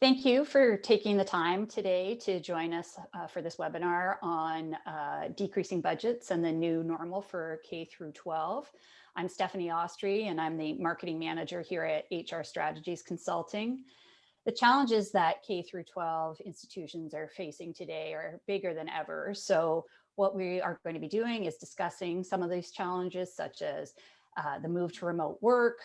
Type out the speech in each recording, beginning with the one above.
Thank you for taking the time today to join us for this webinar on decreasing budgets and the new normal for K through 12. I'm Stephanie Austri, and I'm the marketing manager here at HR Strategies Consulting. The challenges that K through 12 institutions are facing today are bigger than ever. So what we are going to be doing is discussing some of these challenges, such as the move to remote work,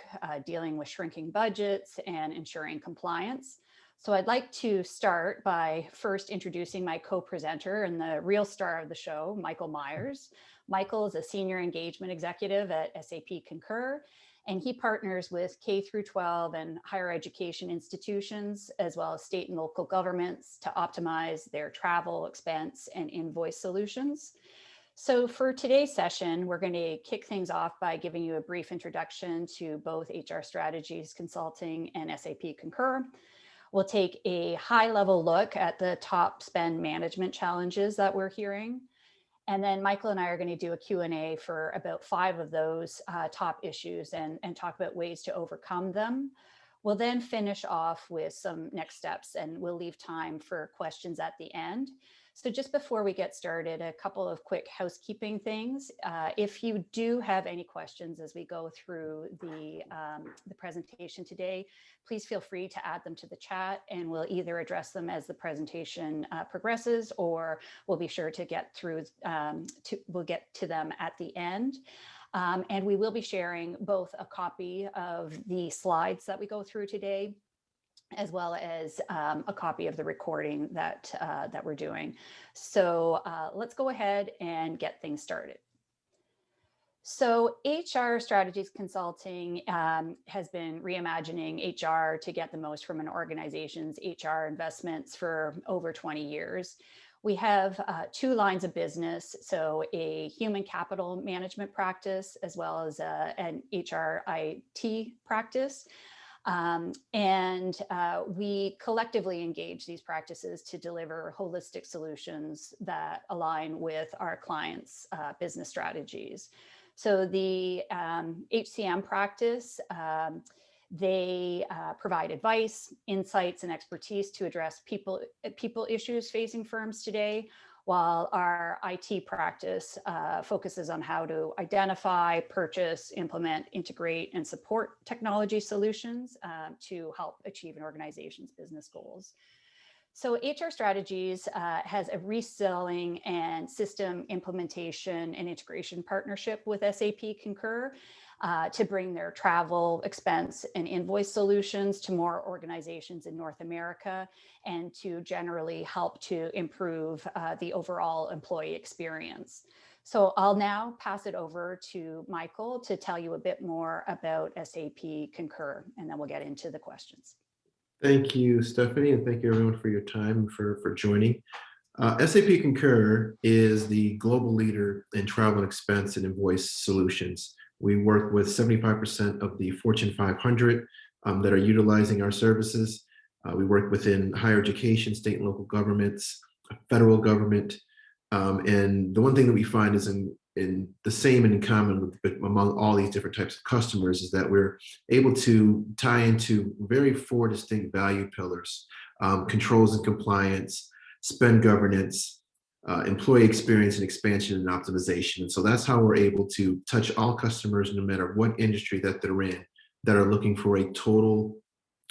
dealing with shrinking budgets, and ensuring compliance. So I'd like to start by first introducing my co-presenter and the real star of the show, Michael Myers. Michael is a senior engagement executive at SAP Concur, and he partners with K through 12 and higher education institutions, as well as state and local governments, to optimize their travel, expense, and invoice solutions. So for today's session, we're going to kick things off by giving you a brief introduction to both HR Strategies Consulting and SAP Concur. We'll take a high-level look at the top spend management challenges that we're hearing. And then Michael and I are going to do a Q&A for about 5 of those top issues and talk about ways to overcome them. We'll then finish off with some next steps, and we'll leave time for questions at the end. So just before we get started, a couple of quick housekeeping things. If you do have any questions as we go through the presentation today, please feel free to add them to the chat, and we'll either address them as the presentation progresses, or we'll be sure to get through, we'll get to them at the end. And we will be sharing both a copy of the slides that we go through today, as well as a copy of the recording that we're doing. So let's go ahead and get things started. So HR Strategies Consulting has been reimagining HR to get the most from an organization's HR investments for over 20 years. We have 2 lines of business, so a human capital management practice, as well as an HR IT practice. We collectively engage these practices to deliver holistic solutions that align with our clients' business strategies. So the HCM practice, they provide advice, insights, and expertise to address people issues facing firms today, while our IT practice focuses on how to identify, purchase, implement, integrate, and support technology solutions to help achieve an organization's business goals. So HR Strategies has a reselling and system implementation and integration partnership with SAP Concur to bring their travel, expense, and invoice solutions to more organizations in North America, and to generally help to improve the overall employee experience. So I'll now pass it over to Michael to tell you a bit more about SAP Concur, and then we'll get into the questions. Thank you, Stephanie, and thank you everyone for your time and for joining. SAP Concur is the global leader in travel, expense, and invoice solutions. We work with 75% of the Fortune 500 that are utilizing our services. We work within higher education, state and local governments, federal government. And the one thing that we find is in the same and in common among all these different types of customers is that we're able to tie into 4 distinct value pillars: controls and compliance, spend governance, employee experience, and expansion and optimization. And so that's how we're able to touch all customers, no matter what industry that they're in, that are looking for a total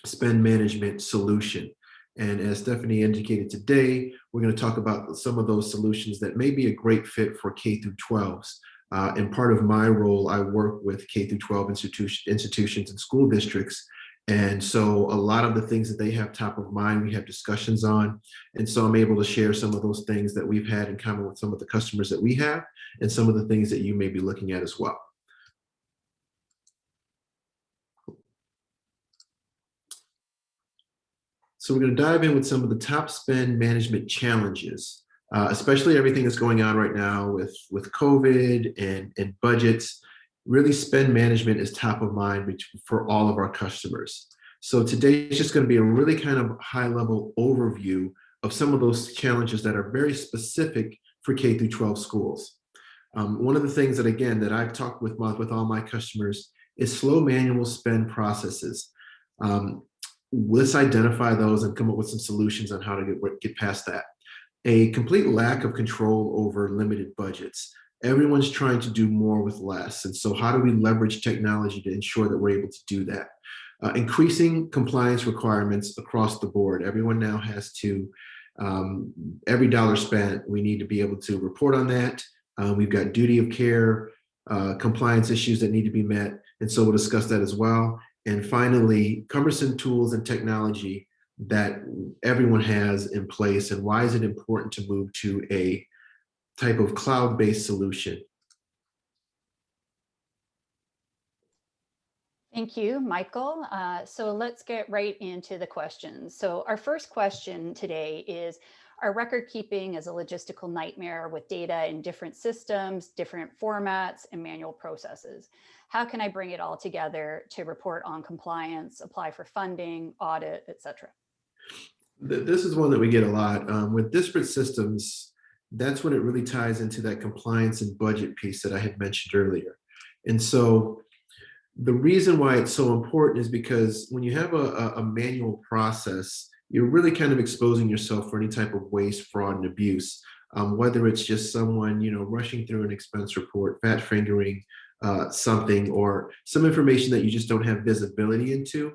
spend management solution. And as Stephanie indicated today, we're going to talk about some of those solutions that may be a great fit for K through 12s. And part of my role, I work with K through 12 institutions and school districts. And so a lot of the things that they have top of mind, we have discussions on. And so I'm able to share some of those things that we've had in common with some of the customers that we have, and some of the things that you may be looking at as well. So we're going to dive in with some of the top spend management challenges, especially everything that's going on right now with COVID and budgets. Really, spend management is top of mind for all of our customers. So today is just going to be a really kind of high-level overview of some of those challenges that are very specific for K through 12 schools. One of the things that, again, that I've talked with all my customers is slow manual spend processes. let's identify those and come up with some solutions on how to get past that. A complete lack of control over limited budgets. Everyone's trying to do more with less. And so how do we leverage technology to ensure that we're able to do that? Increasing compliance requirements across the board. Everyone now has to, every dollar spent, we need to be able to report on that. We've got duty of care, compliance issues that need to be met. And so we'll discuss that as well. And finally, cumbersome tools and technology that everyone has in place, and why is it important to move to a type of cloud-based solution? Thank you, Michael. So let's get right into the questions. So our first question today is, our record keeping is a logistical nightmare with data in different systems, different formats, and manual processes. How can I bring it all together to report on compliance, apply for funding, audit, et cetera? This is one that we get a lot. With disparate systems, that's when it really ties into that compliance and budget piece that I had mentioned earlier. And so the reason why it's so important is because when you have a manual process, you're really kind of exposing yourself for any type of waste, fraud, and abuse. Whether it's just someone, rushing through an expense report, fat fingering something, or some information that you just don't have visibility into.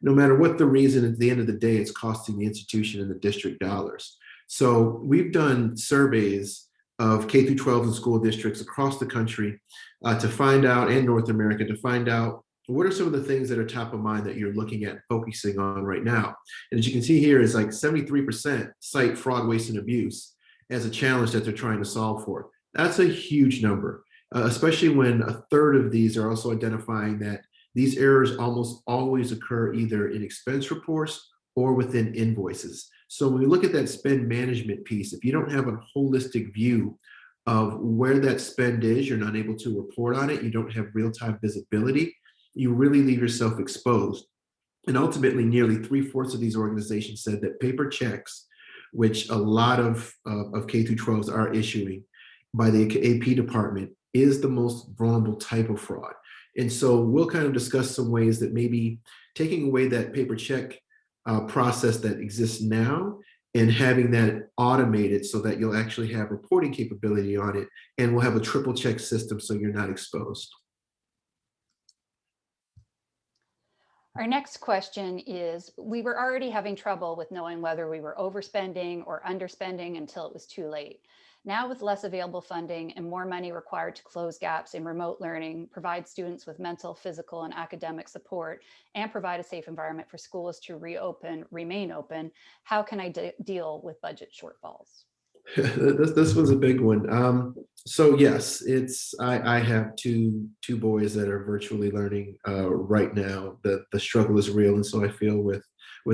No matter what the reason, at the end of the day, it's costing the institution and the district dollars. So we've done surveys of K through 12 and school districts across the country to find out, and North America, to find out what are some of the things that are top of mind that you're looking at focusing on right now. And as you can see here, is like 73% cite fraud, waste, and abuse as a challenge that they're trying to solve for. That's a huge number, especially when a third of these are also identifying that these errors almost always occur either in expense reports or within invoices. So when we look at that spend management piece, if you don't have a holistic view of where that spend is, you're not able to report on it, you don't have real-time visibility, you really leave yourself exposed. And ultimately, nearly 3/4 of these organizations said that paper checks, which a lot of K through 12s are issuing by the AP department, is the most vulnerable type of fraud. And so we'll kind of discuss some ways that maybe taking away that paper check process that exists now and having that automated so that you'll actually have reporting capability on it, and we'll have a triple check system so you're not exposed. Our next question is, we were already having trouble with knowing whether we were overspending or underspending until it was too late. Now, with less available funding and more money required to close gaps in remote learning, provide students with mental, physical, and academic support, and provide a safe environment for schools to remain open, how can I deal with budget shortfalls? This was a big one. So yes, I have two boys that are virtually learning right now. The struggle is real, and so I feel with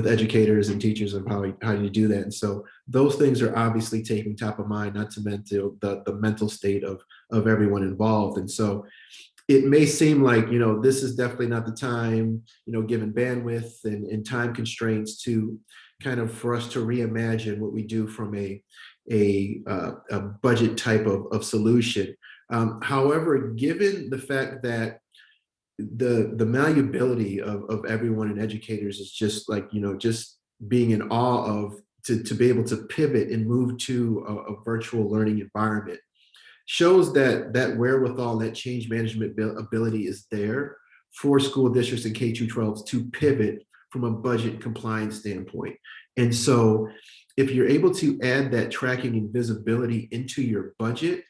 educators and teachers of how do you do that. And so those things are obviously taking top of mind, not to mention the mental state of everyone involved. And so it may seem like, this is definitely not the time, given bandwidth and time constraints, to kind of for us to reimagine what we do from a budget type of solution. However, given the fact that the malleability of everyone and educators is just like, just being in awe of, to be able to pivot and move to a virtual learning environment, shows that wherewithal, that change management ability is there for school districts and K-12s to pivot from a budget compliance standpoint. And so if you're able to add that tracking and visibility into your budget,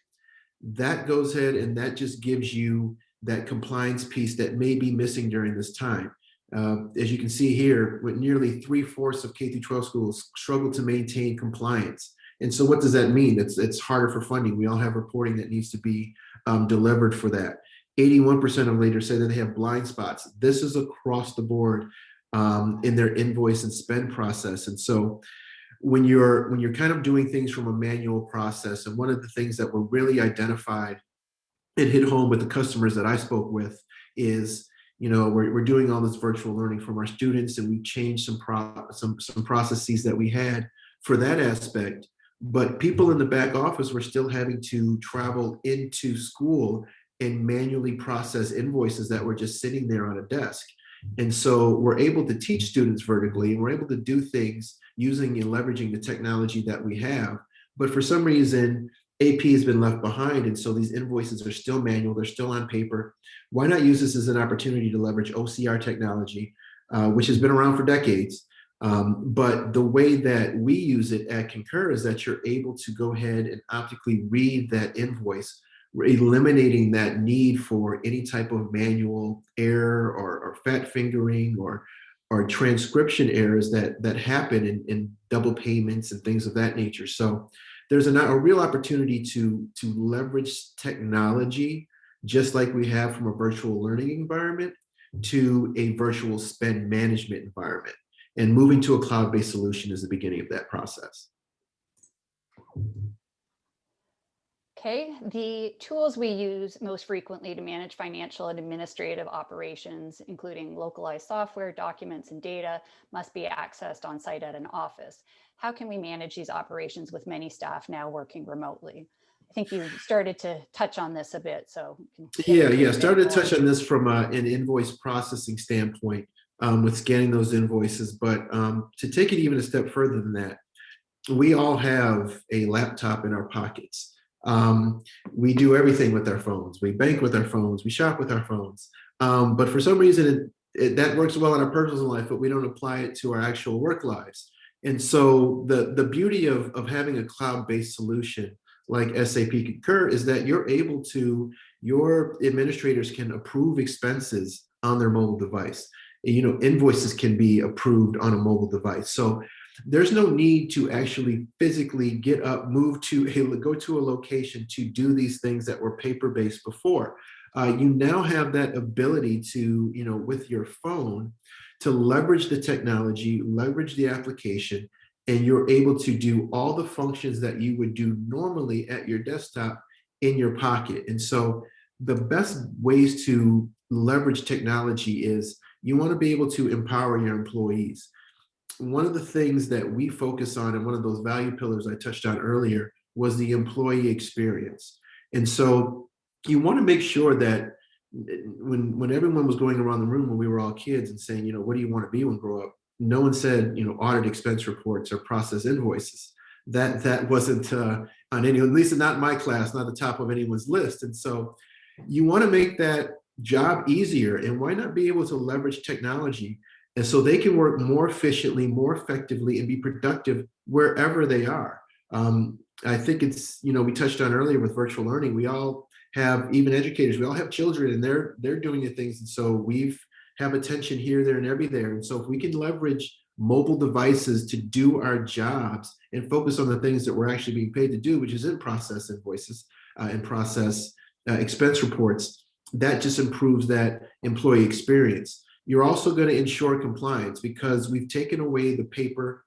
that goes ahead and that just gives you that compliance piece that may be missing during this time. As you can see here, with nearly 3/4 of K-12 schools struggle to maintain compliance. And so what does that mean? It's harder for funding. We all have reporting that needs to be delivered for that. 81% of leaders say that they have blind spots. This is across the board in their invoice and spend process. And so when you're kind of doing things from a manual process, and one of the things that were really identified and hit home with the customers that I spoke with is, we're doing all this virtual learning from our students, and we've changed some processes that we had for that aspect. But people in the back office were still having to travel into school and manually process invoices that were just sitting there on a desk. And so we're able to teach students vertically, and we're able to do things using and leveraging the technology that we have. But for some reason, AP has been left behind. And so these invoices are still manual, they're still on paper. Why not use this as an opportunity to leverage OCR technology, which has been around for decades? But the way that we use it at Concur is that you're able to go ahead and optically read that invoice, eliminating that need for any type of manual error or fat fingering or transcription errors that happen in double payments and things of that nature. So there's a real opportunity to leverage technology, just like we have from a virtual learning environment to a virtual spend management environment. And moving to a cloud-based solution is the beginning of that process. Okay, the tools we use most frequently to manage financial and administrative operations, including localized software, documents, and data, must be accessed on site at an office. How can we manage these operations with many staff now working remotely? I think you started to touch on this a bit, so we can get into it Yeah. a bit Started to more. touch on this from an invoice processing standpoint, with scanning those invoices. But to take it even a step further than that, we all have a laptop in our pockets. We do everything with our phones. We bank with our phones. We shop with our phones. But for some reason, that works well in our personal life, but we don't apply it to our actual work lives. And so the beauty of having a cloud-based solution like SAP Concur is that your administrators can approve expenses on their mobile device. Invoices can be approved on a mobile device. So there's no need to actually physically get up, go to a location to do these things that were paper-based before. You now have that ability to, with your phone, to leverage the technology, leverage the application, and you're able to do all the functions that you would do normally at your desktop in your pocket. And so the best ways to leverage technology is you want to be able to empower your employees. One of the things that we focus on, and one of those value pillars I touched on earlier, was the employee experience. And so you want to make sure that when everyone was going around the room when we were all kids and saying, what do you want to be when you grow up? No one said, audit expense reports or process invoices. That wasn't on any, at least not in my class, not the top of anyone's list. And so you want to make that job easier. And why not be able to leverage technology and so they can work more efficiently, more effectively, and be productive wherever they are. I think it's, we touched on earlier with virtual learning, we all have, even educators, we all have children and they're doing the things. And so we've have attention here, there, and everywhere. And so if we can leverage mobile devices to do our jobs and focus on the things that we're actually being paid to do, which is in process invoices and process expense reports, that just improves that employee experience. You're also going to ensure compliance because we've taken away the paper,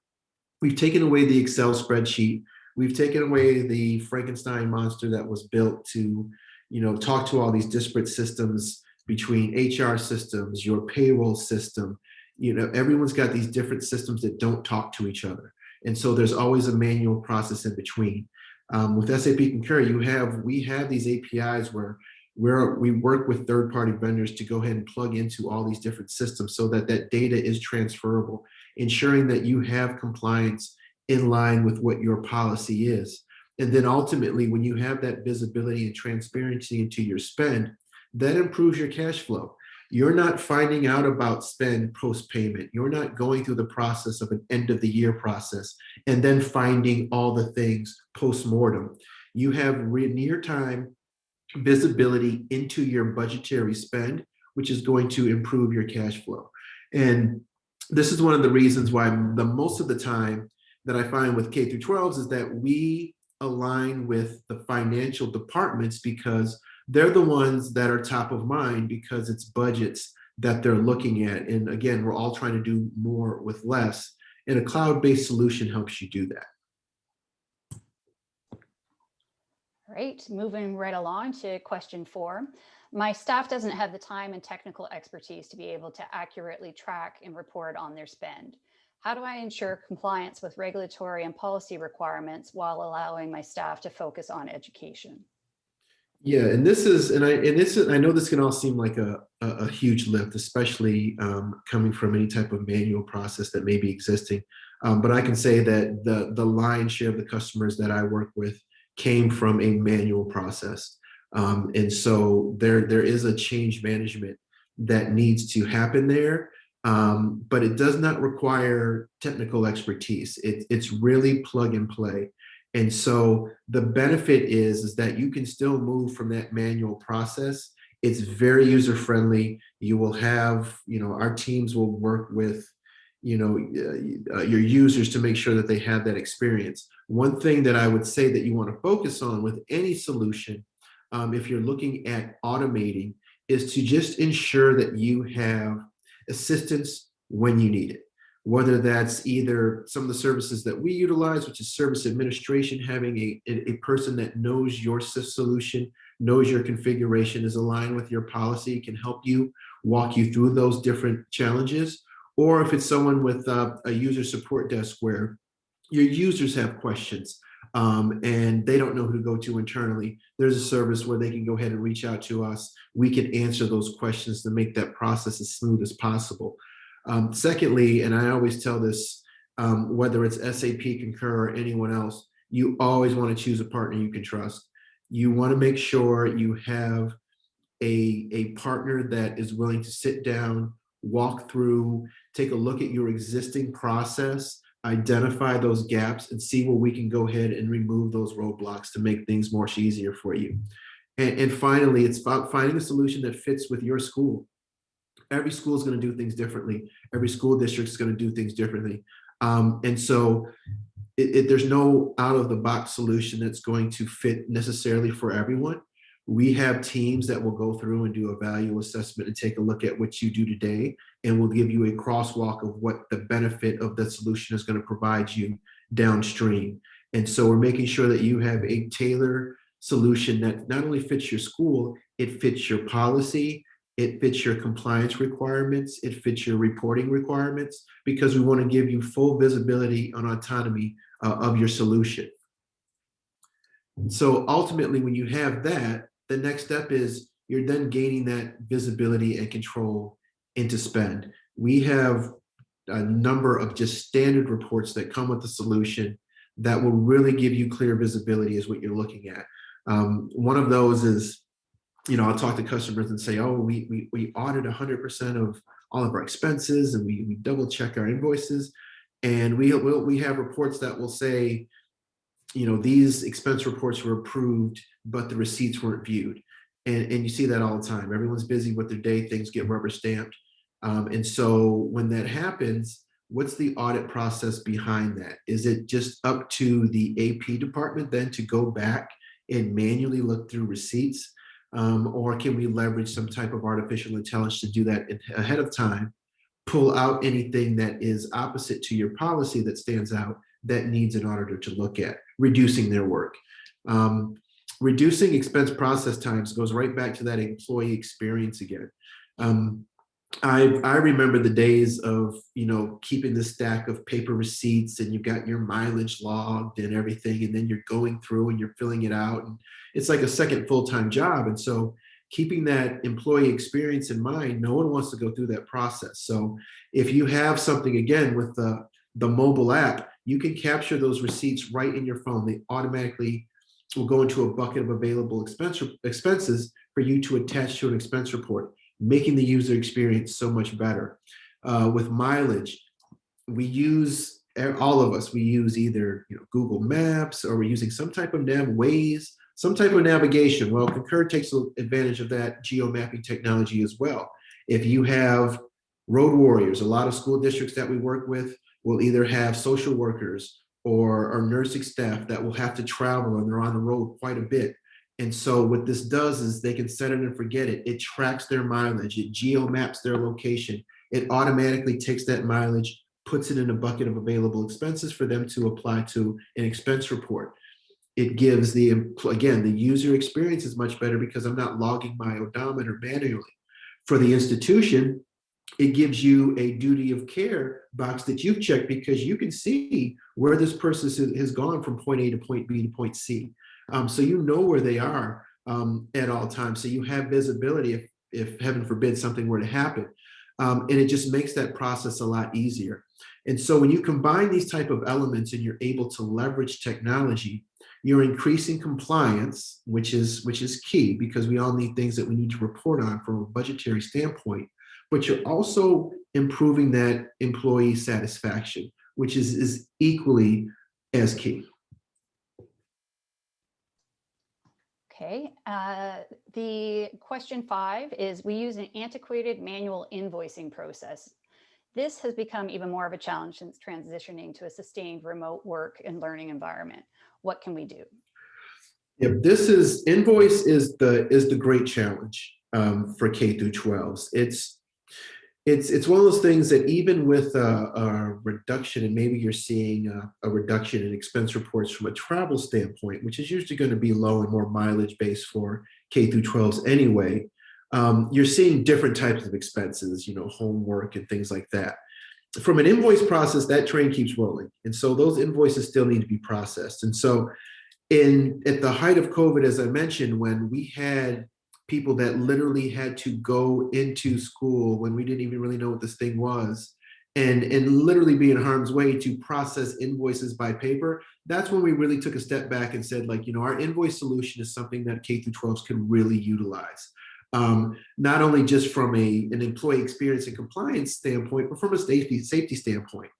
we've taken away the Excel spreadsheet, we've taken away the Frankenstein monster that was built to, talk to all these disparate systems between HR systems, your payroll system. Everyone's got these different systems that don't talk to each other. And so there's always a manual process in between. With SAP Concur, we have these APIs where we work with third-party vendors to go ahead and plug into all these different systems so that data is transferable, ensuring that you have compliance in line with what your policy is. And then ultimately, when you have that visibility and transparency into your spend, that improves your cash flow. You're not finding out about spend post-payment. You're not going through the process of an end of the year process and then finding all the things post-mortem. You have near time visibility into your budgetary spend, which is going to improve your cash flow. And this is one of the reasons why the most of the time that I find with K through 12s is that we align with the financial departments because they're the ones that are top of mind because it's budgets that they're looking at. And again, we're all trying to do more with less. And a cloud-based solution helps you do that. All right, moving right along to question 4. My staff doesn't have the time and technical expertise to be able to accurately track and report on their spend. How do I ensure compliance with regulatory and policy requirements while allowing my staff to focus on education? Yeah, and this is, I know this can all seem like a huge lift, especially coming from any type of manual process that may be existing. But I can say that the lion's share of the customers that I work with came from a manual process, and so there is a change management that needs to happen there, but it does not require technical expertise. It's really plug and play. And so the benefit is that you can still move from that manual process. It's very user friendly. You will have, our teams will work with, your users to make sure that they have that experience. One thing that I would say that you want to focus on with any solution, if you're looking at automating, is to just ensure that you have assistance when you need it, whether that's either some of the services that we utilize, which is service administration, having a person that knows your solution, knows your configuration, is aligned with your policy, can help you walk you through those different challenges. Or if it's someone with a user support desk where your users have questions, and they don't know who to go to internally, there's a service where they can go ahead and reach out to us. We can answer those questions to make that process as smooth as possible. Secondly, and I always tell this, whether it's SAP, Concur, or anyone else, you always want to choose a partner you can trust. You want to make sure you have a partner that is willing to sit down, walk through, take a look at your existing process, identify those gaps, and see where we can go ahead and remove those roadblocks to make things much easier for you. And finally, it's about finding a solution that fits with your school. Every school is going to do things differently. Every school district is going to do things differently. And so there's no out of the box solution that's going to fit necessarily for everyone. We have teams that will go through and do a value assessment and take a look at what you do today, and we'll give you a crosswalk of what the benefit of the solution is going to provide you downstream. And so we're making sure that you have a tailored solution that not only fits your school, it fits your policy, it fits your compliance requirements, it fits your reporting requirements, because we want to give you full visibility on autonomy of your solution. So ultimately, when you have that, the next step is you're then gaining that visibility and control into spend. We have a number of just standard reports that come with the solution that will really give you clear visibility as what you're looking at. One of those is, I'll talk to customers and say, oh, we audit 100% of all of our expenses, and we double check our invoices. And we have reports that will say, these expense reports were approved, but the receipts weren't viewed. And you see that all the time. Everyone's busy with their day, things get rubber stamped. And so when that happens, what's the audit process behind that? Is it just up to the AP department then to go back and manually look through receipts? Or can we leverage some type of artificial intelligence to do that ahead of time, pull out anything that is opposite to your policy that stands out that needs an auditor to look at, reducing their work? Reducing expense process times goes right back to that employee experience again. I remember the days of, keeping the stack of paper receipts, and you've got your mileage logged and everything, and then you're going through and you're filling it out, and it's like a second full-time job. And so keeping that employee experience in mind, no one wants to go through that process. So if you have something, again, with the mobile app, you can capture those receipts right in your phone. They automatically will go into a bucket of available expenses for you to attach to an expense report, making the user experience so much better. With mileage, we use, all of us, we use either Google Maps, or we're using some type of Waze, some type of navigation. Well, Concur takes advantage of that geo-mapping technology as well. If you have road warriors, a lot of school districts that we work with will either have social workers or nursing staff that will have to travel, and they're on the road quite a bit. And so what this does is they can set it and forget it. It tracks their mileage. It geo-maps their location. It automatically takes that mileage, puts it in a bucket of available expenses for them to apply to an expense report. It gives the user experience is much better because I'm not logging my odometer manually. For the institution, it gives you a duty of care box that you've checked, because you can see where this person has gone from point A to point B to point C. So you know where they are. at all times. So you have visibility if heaven forbid something were to happen. And it just makes that process a lot easier. And so when you combine these type of elements and you're able to leverage technology, you're increasing compliance, which is key, because we all need things that we need to report on from a budgetary standpoint. But you're also improving that employee satisfaction, which is equally as key. Okay, the question 5 is, we use an antiquated manual invoicing process. This has become even more of a challenge since transitioning to a sustained remote work and learning environment. What can we do? Yep, invoice is the great challenge for K through 12s. It's one of those things that even with a reduction, and maybe you're seeing a reduction in expense reports from a travel standpoint, which is usually going to be low and more mileage based for K through 12s anyway. You're seeing different types of expenses, homework and things like that. From an invoice process, that train keeps rolling, and so those invoices still need to be processed. And so at the height of COVID, as I mentioned, when we had people that literally had to go into school when we didn't even really know what this thing was, and literally be in harm's way to process invoices by paper, that's when we really took a step back and said, our invoice solution is something that K through 12s can really utilize. Not only just from an employee experience and compliance standpoint, but from a safety standpoint.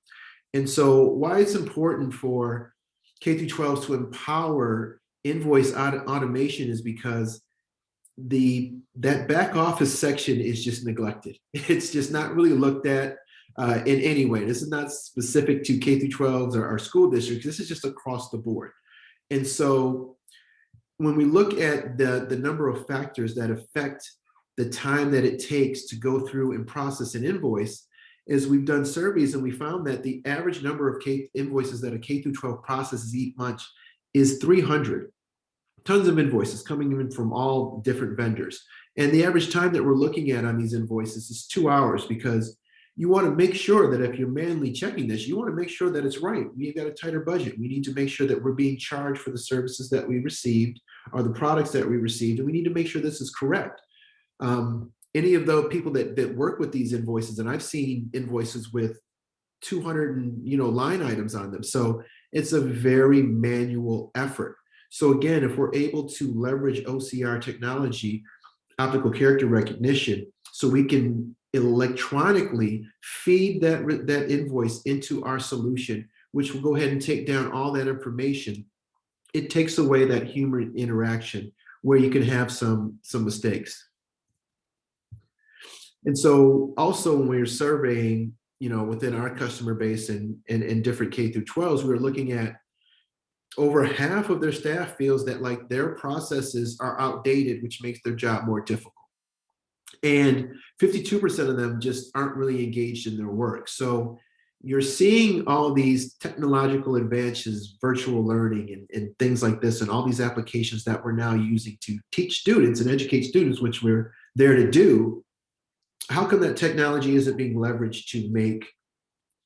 And so why it's important for K through 12 to empower invoice automation is because that back office section is just neglected. It's just not really looked at in any way. This is not specific to K through 12s or our school districts. This is just across the board. And so when we look at the number of factors that affect the time that it takes to go through and process an invoice, is we've done surveys and we found that the average number of invoices that a K through 12 processes each month is 300. Tons of invoices coming in from all different vendors. And the average time that we're looking at on these invoices is 2 hours, because you want to make sure that if you're manually checking this, you want to make sure that it's right. We've got a tighter budget. We need to make sure that we're being charged for the services that we received or the products that we received, and we need to make sure this is correct. Any of the people that work with these invoices, and I've seen invoices with 200 line items on them. So it's a very manual effort. So again, if we're able to leverage OCR technology, optical character recognition, so we can electronically feed that invoice into our solution, which will go ahead and take down all that information, it takes away that human interaction where you can have some mistakes. And so also when we're surveying, within our customer base and different K through 12s, we're looking at over half of their staff feels that their processes are outdated, which makes their job more difficult. And 52% of them just aren't really engaged in their work. So you're seeing all these technological advances, virtual learning and things like this, and all these applications that we're now using to teach students and educate students, which we're there to do. How come that technology isn't being leveraged to make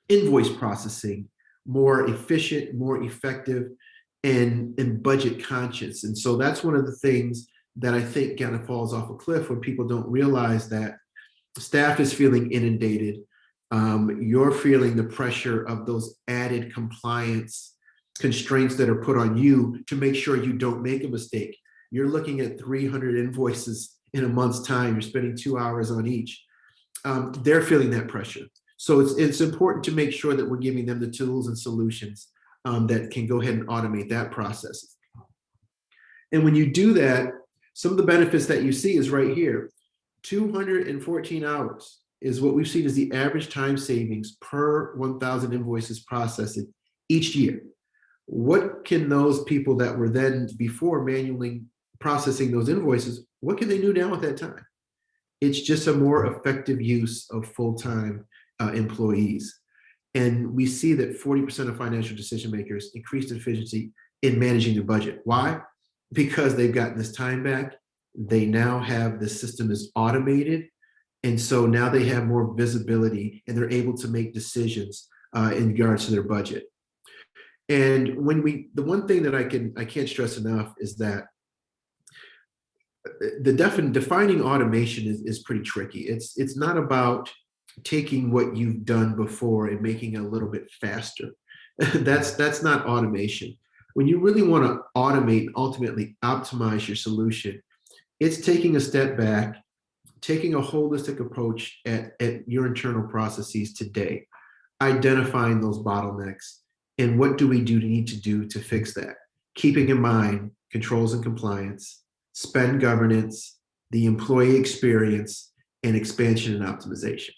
invoice processing more efficient, more effective, and budget conscious? And so that's one of the things that I think kind of falls off a cliff when people don't realize that staff is feeling inundated. You're feeling the pressure of those added compliance constraints that are put on you to make sure you don't make a mistake. You're looking at 300 invoices in a month's time. You're spending 2 hours on each. They're feeling that pressure. So it's important to make sure that we're giving them the tools and solutions that can go ahead and automate that process. And when you do that, some of the benefits that you see is right here. 214 hours is what we've seen as the average time savings per 1,000 invoices processed each year. What can those people that were then before manually processing those invoices, what can they do now at that time? It's just a more effective use of full-time employees. And we see that 40% of financial decision makers increased efficiency in managing their budget. Why? Because they've gotten this time back. They now have the system is automated. And so now they have more visibility and they're able to make decisions in regards to their budget. And the one thing that I can't stress enough is that defining automation is pretty tricky. It's not about taking what you've done before and making it a little bit faster. That's not automation. When you really want to automate, ultimately optimize your solution, it's taking a step back, taking a holistic approach at your internal processes today, identifying those bottlenecks, and what do we need to do to fix that, keeping in mind controls and compliance, spend governance, the employee experience, and expansion and optimization.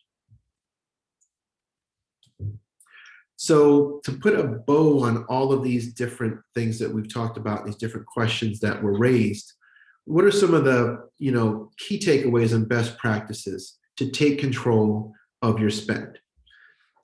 So to put a bow on all of these different things that we've talked about, these different questions that were raised, what are some of the key takeaways and best practices to take control of your spend?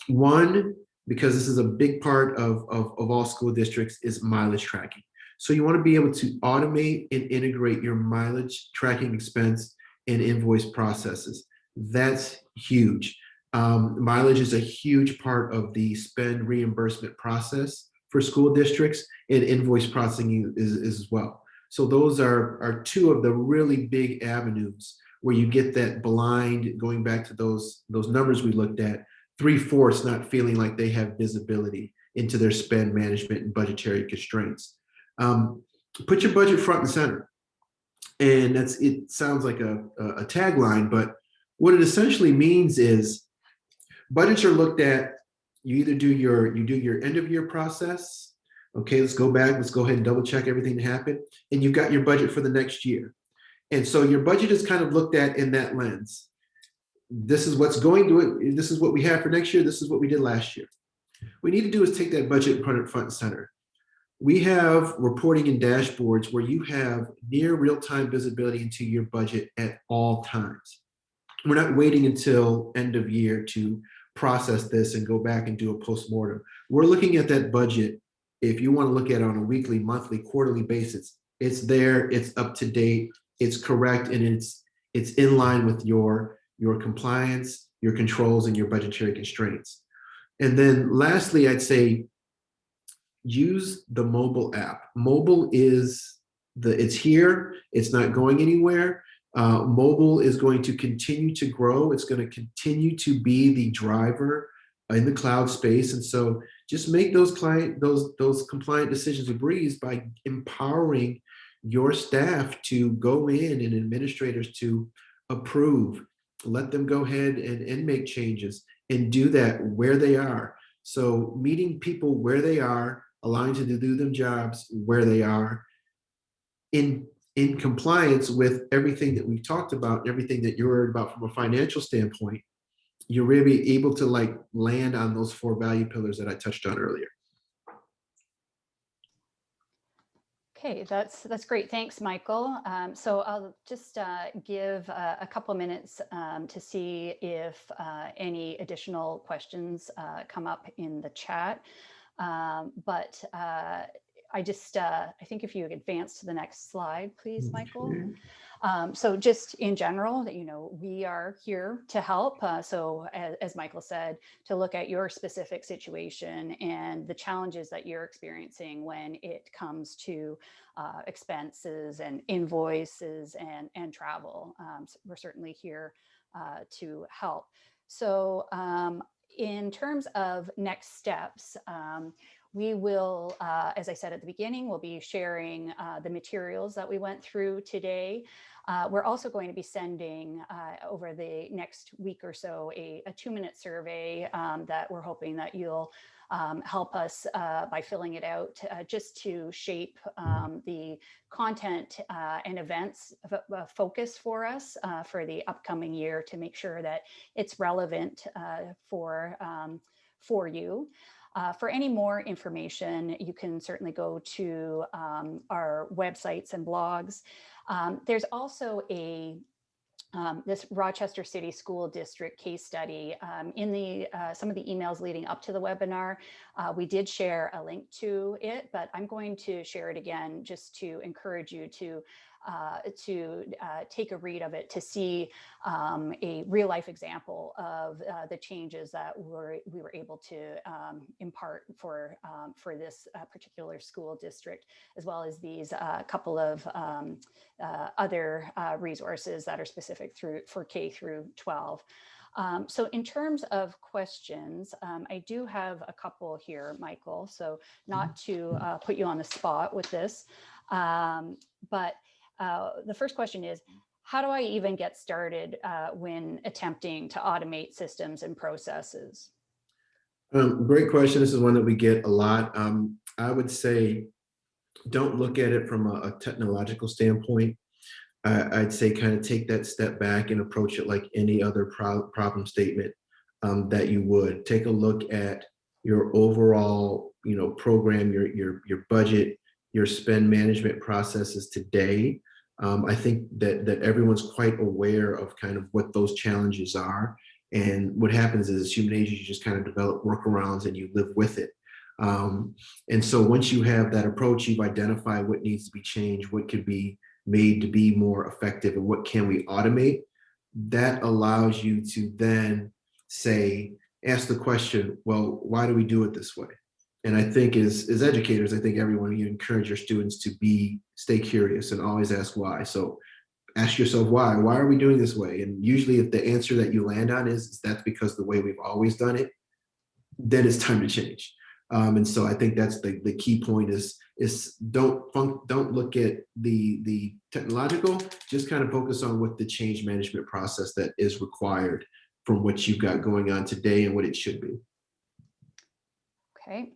One, because this is a big part of all school districts, is mileage tracking. So you want to be able to automate and integrate your mileage tracking expense and invoice processes. That's huge. Mileage is a huge part of the spend reimbursement process for school districts, and invoice processing is as well. So those are two of the really big avenues where you get that blind, going back to those numbers we looked at, 3/4 not feeling like they have visibility into their spend management and budgetary constraints. Put your budget front and center. And it sounds like a tagline, but what it essentially means is budgets are looked at. You either do your end of year process. Okay, let's go back. Let's go ahead and double check everything that happened. And you've got your budget for the next year. And so your budget is kind of looked at in that lens. This is what's going to it. This is what we have for next year. This is what we did last year. What we need to do is take that budget and put it front and center. We have reporting and dashboards where you have near real-time visibility into your budget at all times. We're not waiting until end of year to process this and go back and do a postmortem. We're looking at that budget. If you want to look at it on a weekly, monthly, quarterly basis, it's there, it's up to date, it's correct, and it's in line with your compliance, your controls, and your budgetary constraints. And then lastly, I'd say use the mobile app. Mobile it's here, it's not going anywhere. Mobile is going to continue to grow. It's going to continue to be the driver in the cloud space. And so just make those compliant decisions a breeze by empowering your staff to go in and administrators to approve. Let them go ahead and make changes and do that where they are. So meeting people where they are, allowing to do their jobs where they are, in compliance with everything that we've talked about and everything that you're worried about from a financial standpoint, you're really able to land on those 4 value pillars that I touched on earlier. Okay, that's great. Thanks, Michael. So I'll just give a couple minutes to see if any additional questions come up in the chat. But I think if you advance to the next slide, please, Michael. So just in general, we are here to help. So as Michael said, to look at your specific situation and the challenges that you're experiencing when it comes to expenses and invoices and travel. So we're certainly here to help. So in terms of next steps, we will, as I said at the beginning, we'll be sharing the materials that we went through today. We're also going to be sending over the next week or so a 2-minute survey that we're hoping that you'll help us by filling it out just to shape the content and events focus for us for the upcoming year to make sure that it's relevant for you. For any more information, you can certainly go to our websites and blogs. There's also this Rochester City School District case study in some of the emails leading up to the webinar. We did share a link to it, but I'm going to share it again just to encourage you to take a read of it to see a real life example of the changes that we were able to impart for this particular school district, as well as these couple of other resources that are specific for K through 12. So in terms of questions, I do have a couple here, Michael, so not to put you on the spot with this, but the first question is, how do I even get started when attempting to automate systems and processes? Great question. This is one that we get a lot. I would say don't look at it from a technological standpoint. I'd say kind of take that step back and approach it like any other problem statement that you would. Take a look at your overall, program, your budget, your spend management processes today. I think that everyone's quite aware of kind of what those challenges are. And what happens is, as human agents, you just kind of develop workarounds and you live with it. And so once you have that approach, you've identified what needs to be changed, what could be made to be more effective, and what can we automate. That allows you to then ask the question, well, why do we do it this way? And I think as educators, I think everyone, you encourage your students to stay curious and always ask why. So ask yourself why are we doing this way? And usually if the answer that you land on is that's because the way we've always done it, then it's time to change. And so I think that's the key point is don't look at the technological, just kind of focus on what the change management process that is required from what you've got going on today and what it should be. Okay.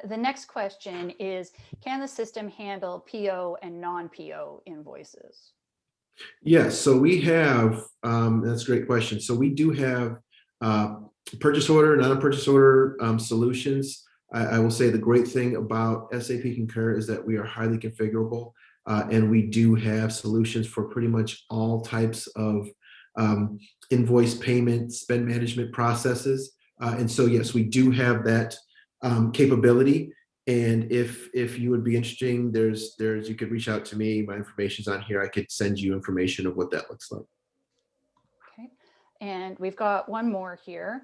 The next question is, can the system handle PO and non-PO invoices? Yes, so we have, that's a great question. So we do have purchase order, non-purchase order solutions. I will say the great thing about SAP Concur is that we are highly configurable, and we do have solutions for pretty much all types of invoice payment, spend management processes. And so, yes, we do have that capability. And if you would be interested, you could reach out to me. My information's on here. I could send you information of what that looks like. Okay, and we've got one more here.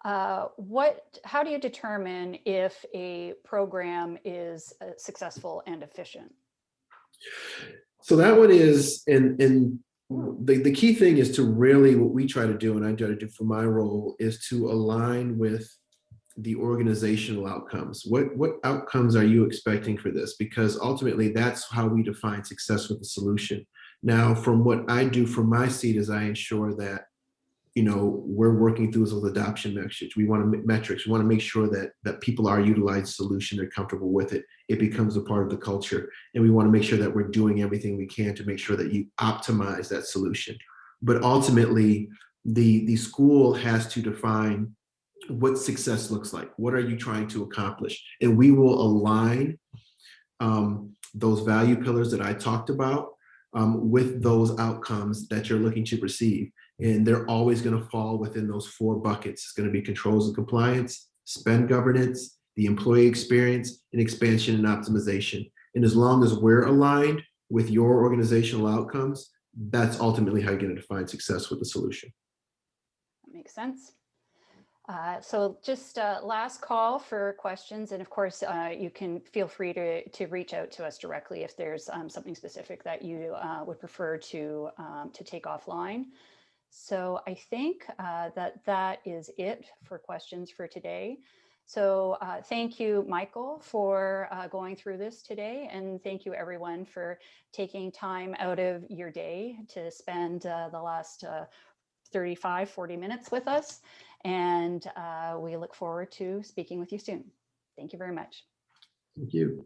How do you determine if a program is successful and efficient? So that one is, and the key thing is to really, what we try to do, and I try to do for my role, is to align with the organizational outcomes. What outcomes are you expecting for this? Because ultimately that's how we define success with the solution. Now, from what I do from my seat is I ensure that we're working through those adoption metrics. We want to make sure that people are utilizing the solution, they're comfortable with it. It becomes a part of the culture. And we want to make sure that we're doing everything we can to make sure that you optimize that solution. But ultimately, the school has to define what success looks like. What are you trying to accomplish? And we will align those value pillars that I talked about with those outcomes that you're looking to receive. And they're always going to fall within those 4 buckets. It's going to be controls and compliance, spend governance, the employee experience, and expansion and optimization. And as long as we're aligned with your organizational outcomes, that's ultimately how you're going to define success with the solution. That makes sense. So just last call for questions. And of course, you can feel free to reach out to us directly if there's something specific that you would prefer to take offline. So I think that is it for questions for today. So thank you, Michael, for going through this today. And thank you, everyone, for taking time out of your day to spend the last 35-40 minutes with us. And we look forward to speaking with you soon. Thank you very much. Thank you.